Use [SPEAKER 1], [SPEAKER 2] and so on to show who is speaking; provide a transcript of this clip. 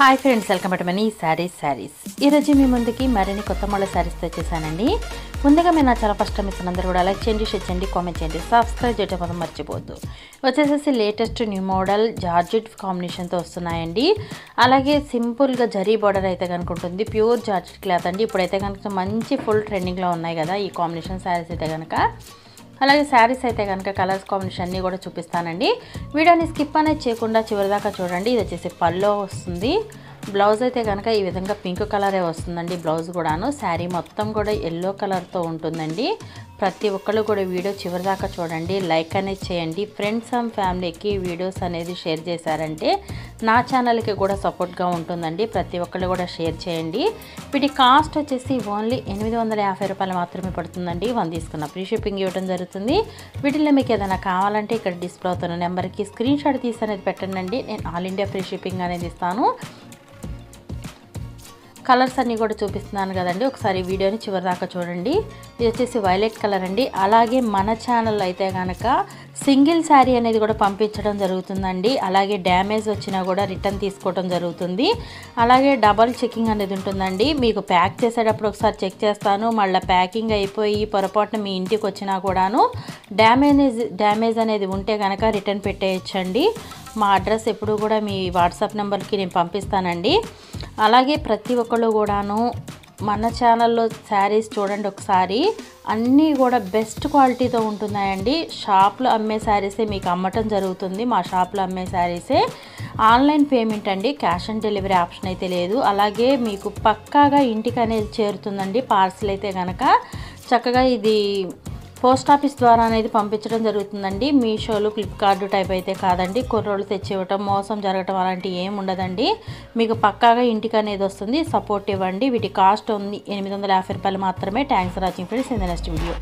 [SPEAKER 1] Hi friends, welcome to money saris. ఈరోజు మీ ముందుకి మరిన్ని కొత్త మోడల్ శారీస్ తెచ్చేసానండి. ముందుగా మీరు నా చాలా ఫస్ట్ టైం ఇస్తున్నందరూ కూడా లైక్ చేయండి, షేర్ చేయండి, కామెంట్ చేయండి, సబ్స్క్రైబ్ చేయడం మాత్రం మర్చిపోవద్దు. వచ్చేసేసి లేటెస్ట్ న్యూ మోడల్ జార్జెట్ కాంబినేషన్తో వస్తున్నాయండి. అలాగే సింపుల్గా జరీ బార్డర్ అయితే కనుక ఉంటుంది. ప్యూర్ జార్జెట్ క్లాత్ అండి. ఇప్పుడైతే కనుక మంచి ఫుల్ ట్రెండింగ్లో ఉన్నాయి కదా ఈ కాంబినేషన్ శారీస్ అయితే కనుక. అలాగే శారీస్ అయితే కనుక కలర్స్ కాంబినేషన్ అన్నీ కూడా చూపిస్తానండి. వీడియోని స్కిప్ అనేది చేయకుండా చివరిదాకా చూడండి. ఇది వచ్చేసి పల్లో వస్తుంది. బ్లౌజ్ అయితే కనుక ఈ విధంగా పింక్ కలరే వస్తుందండి. బ్లౌజ్ కూడాను శారీ మొత్తం కూడా ఎల్లో కలర్తో ఉంటుందండి. ప్రతి ఒక్కళ్ళు కూడా వీడియో చివరిదాకా చూడండి, లైక్ అనేది చేయండి. ఫ్రెండ్స్ అండ్ ఫ్యామిలీకి వీడియోస్ అనేది షేర్ చేశారంటే నా ఛానల్కి కూడా సపోర్ట్గా ఉంటుందండి. ప్రతి ఒక్కళ్ళు కూడా షేర్ చేయండి. వీటి కాస్ట్ వచ్చేసి ఓన్లీ 850 రూపాయలు మాత్రమే పడుతుందండి. 1 తీసుకున్న ఫ్రీ షిప్పింగ్ ఇవ్వడం జరుగుతుంది. వీటిలో మీకు ఏదైనా కావాలంటే ఇక్కడ డిస్ప్లే అవుతున్న నెంబర్కి స్క్రీన్ షాట్ తీసి అనేది పెట్టండి. నేను ఆల్ ఇండియా ఫ్రీ షిప్పింగ్ అనేది ఇస్తాను. కలర్స్ అన్నీ కూడా చూపిస్తున్నాను కదండి, ఒకసారి వీడియోని చివరి దాకా చూడండి. ఇది వచ్చేసి వైలెట్ కలర్ అండి. అలాగే మన ఛానల్ అయితే కనుక సింగిల్ శారీ అనేది కూడా పంపించడం జరుగుతుందండి. అలాగే డ్యామేజ్ వచ్చినా కూడా రిటర్న్ తీసుకోవడం జరుగుతుంది. అలాగే డబల్ చెకింగ్ అనేది ఉంటుందండి. మీకు ప్యాక్ చేసేటప్పుడు ఒకసారి చెక్ చేస్తాను. మళ్ళీ ప్యాకింగ్ అయిపోయి పొరపాటున మీ ఇంటికి వచ్చినా కూడాను డ్యామేజ్ అనేది ఉంటే కనుక రిటర్న్ పెట్టేయచ్చండి. మా అడ్రస్ ఎప్పుడు కూడా మీ వాట్సాప్ నెంబర్కి నేను పంపిస్తానండి. అలాగే ప్రతి ఒక్కళ్ళు కూడాను మన ఛానల్లో శారీస్ చూడండి ఒకసారి. అన్నీ కూడా బెస్ట్ క్వాలిటీతో ఉంటున్నాయండి. షాప్లో అమ్మే శారీసే మీకు అమ్మటం జరుగుతుంది. మా షాప్లో అమ్మే శారీసే. ఆన్లైన్ పేమెంట్ అండి, క్యాష్ ఆన్ డెలివరీ ఆప్షన్ అయితే లేదు. అలాగే మీకు పక్కాగా ఇంటికి అనేది చేరుతుందండి. పార్సిల్ అయితే కనుక చక్కగా ఇది పోస్ట్ ఆఫీస్ ద్వారా అనేది పంపించడం జరుగుతుందండి. మీషోలు, ఫ్లిప్కార్ట్ టైప్ అయితే కాదండి. కుర్రోళ్ళు తెచ్చివ్వటం, మోసం జరగటం అలాంటివి ఏమి ఉండదండి. మీకు పక్కాగా ఇంటికి అనేది వస్తుంది. సపోర్ట్ ఇవ్వండి. వీటి కాస్ట్ ఉంది 850 రూపాయలు మాత్రమే. Thanks for watching friends. In the next video.